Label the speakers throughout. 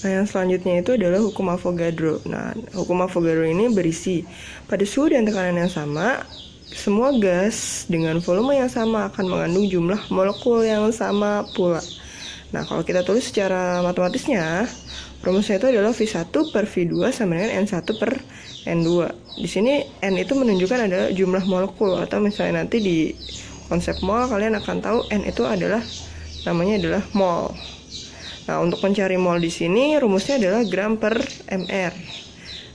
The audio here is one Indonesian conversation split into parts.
Speaker 1: Nah, yang selanjutnya itu adalah hukum Avogadro. Nah, hukum Avogadro ini berisi pada suhu dan tekanan yang sama, semua gas dengan volume yang sama akan mengandung jumlah molekul yang sama pula. Nah, kalau kita tulis secara matematisnya, rumusnya itu adalah V1 per V2 sama dengan N1 per N2. Di sini N itu menunjukkan adalah jumlah molekul, atau misalnya nanti di konsep mol kalian akan tahu N itu adalah namanya adalah mol. Nah, untuk mencari mol di sini rumusnya adalah gram per mr.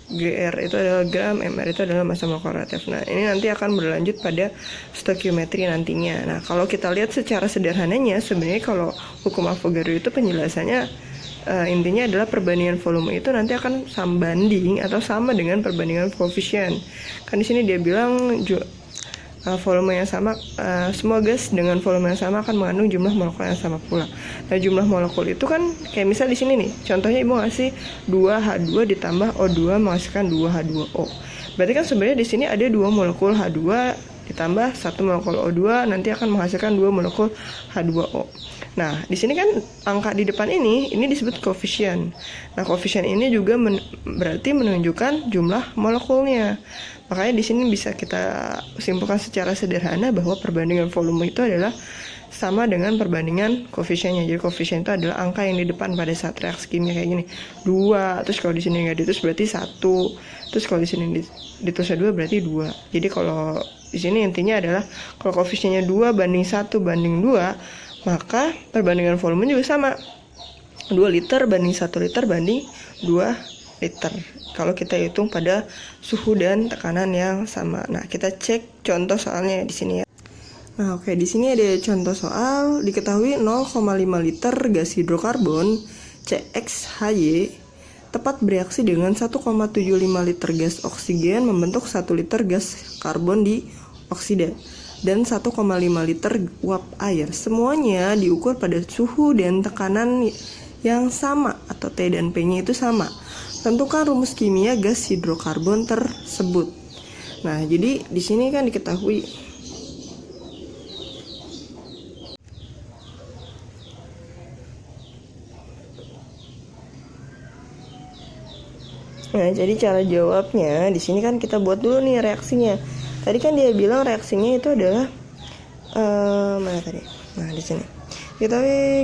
Speaker 1: Gr itu adalah gram, mr itu adalah massa molekul reaktif. Nah, ini nanti akan berlanjut pada stoikiometri nantinya. Nah, kalau kita lihat secara sederhananya, sebenarnya kalau hukum Avogadro itu penjelasannya intinya adalah perbandingan volume itu nanti akan sambanding atau sama dengan perbandingan koefisien. Kan di sini dia bilang volume yang sama, semua gas dengan volume yang sama akan mengandung jumlah molekul yang sama pula. Nah, jumlah molekul itu kan kayak misal di sini nih, contohnya ibu ngasih 2H2 ditambah O2 menghasilkan 2H2O. Berarti kan sebenarnya di sini ada 2 molekul H2 ditambah 1 molekul O2 nanti akan menghasilkan 2 molekul H2O. Nah, di sini kan angka di depan ini disebut koefisien. Nah, koefisien ini juga berarti menunjukkan jumlah molekulnya. Makanya di sini bisa kita simpulkan secara sederhana bahwa perbandingan volume itu adalah sama dengan perbandingan koefisiennya. Jadi koefisien itu adalah angka yang di depan pada saat reaksi kimia kayak gini. 2, terus kalau di sini nggak ditulis berarti 1. Terus kalau di sini ditulis 2 berarti 2. Jadi kalau di sini intinya adalah kalau koefisiennya 2 banding 1 banding 2, maka perbandingan volume juga sama. 2 liter banding 1 liter banding 2 liter. Kalau kita hitung pada suhu dan tekanan yang sama. Nah, kita cek contoh soalnya di sini ya. Nah, oke, di sini ada contoh soal. Diketahui 0,5 liter gas hidrokarbon CXHY tepat bereaksi dengan 1,75 liter gas oksigen membentuk 1 liter gas karbon dioksida dan 1,5 liter uap air. Semuanya diukur pada suhu dan tekanan yang sama atau T dan P-nya itu sama. Tentukan rumus kimia gas hidrokarbon tersebut. Nah, jadi di sini kan diketahui Nah, jadi cara jawabnya di sini kan kita buat dulu nih reaksinya. Tadi kan dia bilang reaksinya itu adalah mana tadi? Nah, di sini. Kita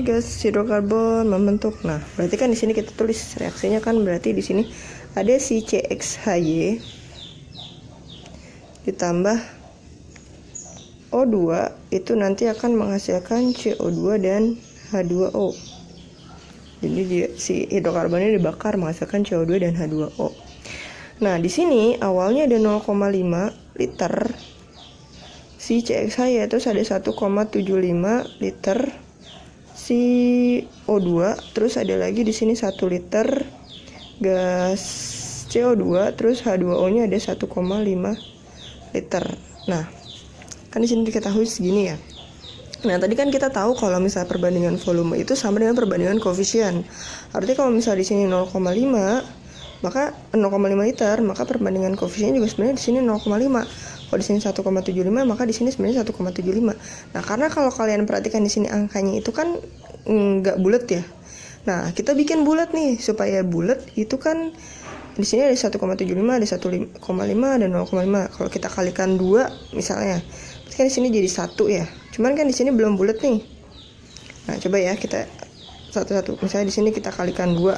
Speaker 1: gas hidrokarbon membentuk. Nah, berarti kan di sini kita tulis reaksinya kan berarti di sini ada si CXHY ditambah O2 itu nanti akan menghasilkan CO2 dan H2O. Jadi si hidrokarbonnya dibakar menghasilkan CO2 dan H2O. Nah, di sini awalnya ada 0,5 liter si CXHY, terus ada 1,75 liter si O2, terus ada lagi di sini 1 liter gas CO2, terus H2O-nya ada 1,5 liter. Nah, kan di sini diketahui segini ya. Nah, tadi kan kita tahu kalau misalnya perbandingan volume itu sama dengan perbandingan koefisien. Artinya kalau misalnya di sini 0,5, maka 0,5 liter, maka perbandingan koefisiennya juga sebenarnya di sini 0,5. Kalau di sini 1,75, maka di sini sebenarnya 1,75. Nah, karena kalau kalian perhatikan di sini angkanya itu kan nggak bulat ya. Nah, kita bikin bulat nih supaya bulat itu kan di sini ada 1,75, ada 1,5, dan 0,5. Kalau kita kalikan 2 misalnya, berarti kan di sini jadi 1 ya. Cuman kan di sini belum bulat nih. Nah, coba ya kita satu-satu. Misalnya di sini kita kalikan 2.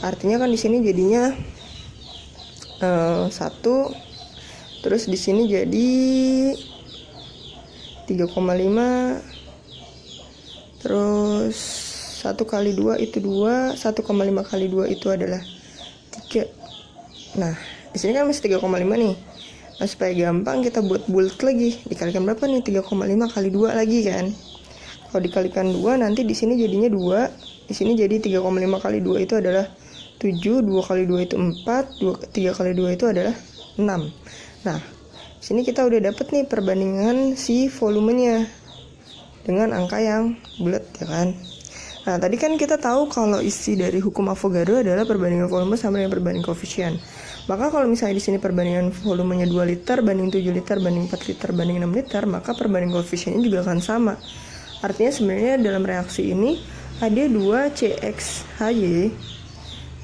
Speaker 1: Artinya kan di sini jadinya 1, terus di sini jadi 3,5, terus 1 kali 2 itu 2, 1,5 kali 2 itu adalah 3. Nah, di sini kan masih 3,5 nih. Nah, supaya gampang kita buat bulat lagi. Dikalikan berapa nih? 3,5 kali 2 lagi kan. Kalau dikalikan 2 nanti di sini jadinya 2. Di sini jadi 3,5 kali 2 itu adalah 7, 2 kali 2 itu 4, 3 kali 2 itu adalah 6. Nah, sini kita udah dapet nih perbandingan si volumenya dengan angka yang bulat ya kan. Nah, tadi kan kita tahu kalau isi dari hukum Avogadro adalah perbandingan volume sama dengan perbandingan koefisien. Maka kalau misalnya di sini perbandingan volumenya 2 liter banding 7 liter banding 4 liter banding 6 liter, maka perbandingan koefisiennya juga akan sama. Artinya sebenarnya dalam reaksi ini ada 2 CXHY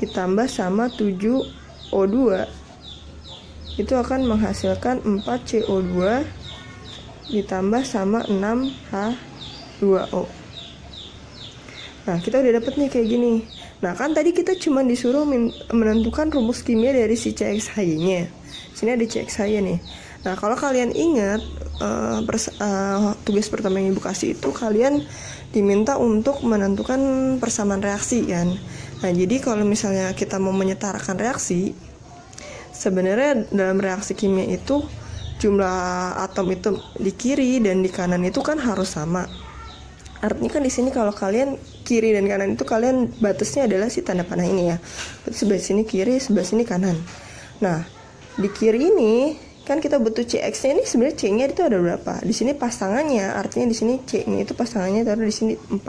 Speaker 1: ditambah sama 7O2 itu akan menghasilkan 4CO2 ditambah sama 6H2O. Nah, kita udah dapet nih kayak gini. Nah, kan tadi kita cuma disuruh menentukan rumus kimia dari si CXHY-nya. Sini ada CXHY nih. Nah, kalau kalian ingat tugas pertama yang Ibu kasih itu kalian diminta untuk menentukan persamaan reaksi kan. Nah, jadi kalau misalnya kita mau menyetarakan reaksi, sebenarnya dalam reaksi kimia itu jumlah atom itu di kiri dan di kanan itu kan harus sama. Artinya kan di sini kalau kalian kiri dan kanan itu kalian batasnya adalah si tanda panah ini ya. Sebelah sini kiri, sebelah sini kanan. Nah, di kiri ini kan kita butuh CX-nya ini sebenarnya C-nya itu ada berapa? Di sini pasangannya, artinya di sini C-nya itu pasangannya taruh di sini 4.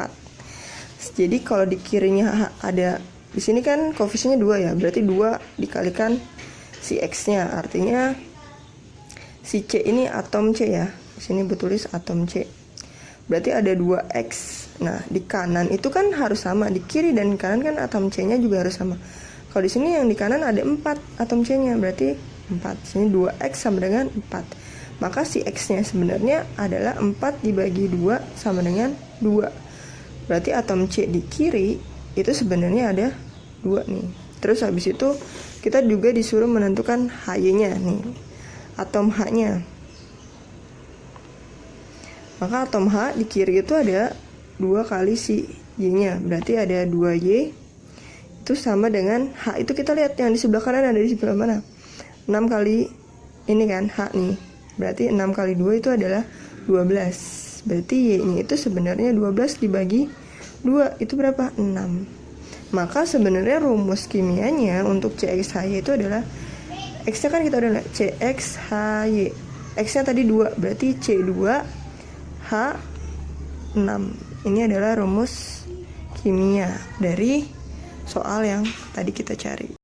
Speaker 1: Jadi kalau di kirinya ada di sini kan koefisiennya 2 ya. Berarti 2 dikalikan si X-nya, artinya si C ini atom C ya. Di sini tulis atom C. Berarti ada 2X. Nah, di kanan itu kan harus sama. Di kiri dan kanan kan atom C-nya juga harus sama. Kalau di sini yang di kanan ada 4 atom C-nya, berarti 4. Sini 2X sama dengan 4. Maka si X-nya sebenarnya adalah 4 dibagi 2 sama dengan 2. Berarti atom C di kiri itu sebenarnya ada 2 nih. Terus habis itu kita juga disuruh menentukan HY-nya nih. Atom H-nya. Maka atom H di kiri itu ada 2 kali si Y-nya. Berarti ada 2Y. Itu sama dengan H itu kita lihat yang di sebelah kanan ada di sebelah mana? 6 kali ini kan H nih. Berarti 6 kali 2 itu adalah 12. Berarti Y-nya itu sebenarnya 12 dibagi 2. Itu berapa? 6. Maka sebenarnya rumus kimianya untuk CXHY itu adalah X-nya kan kita udah lihat CXHY. X-nya tadi 2, berarti C2 H6. Ini adalah rumus kimia dari soal yang tadi kita cari.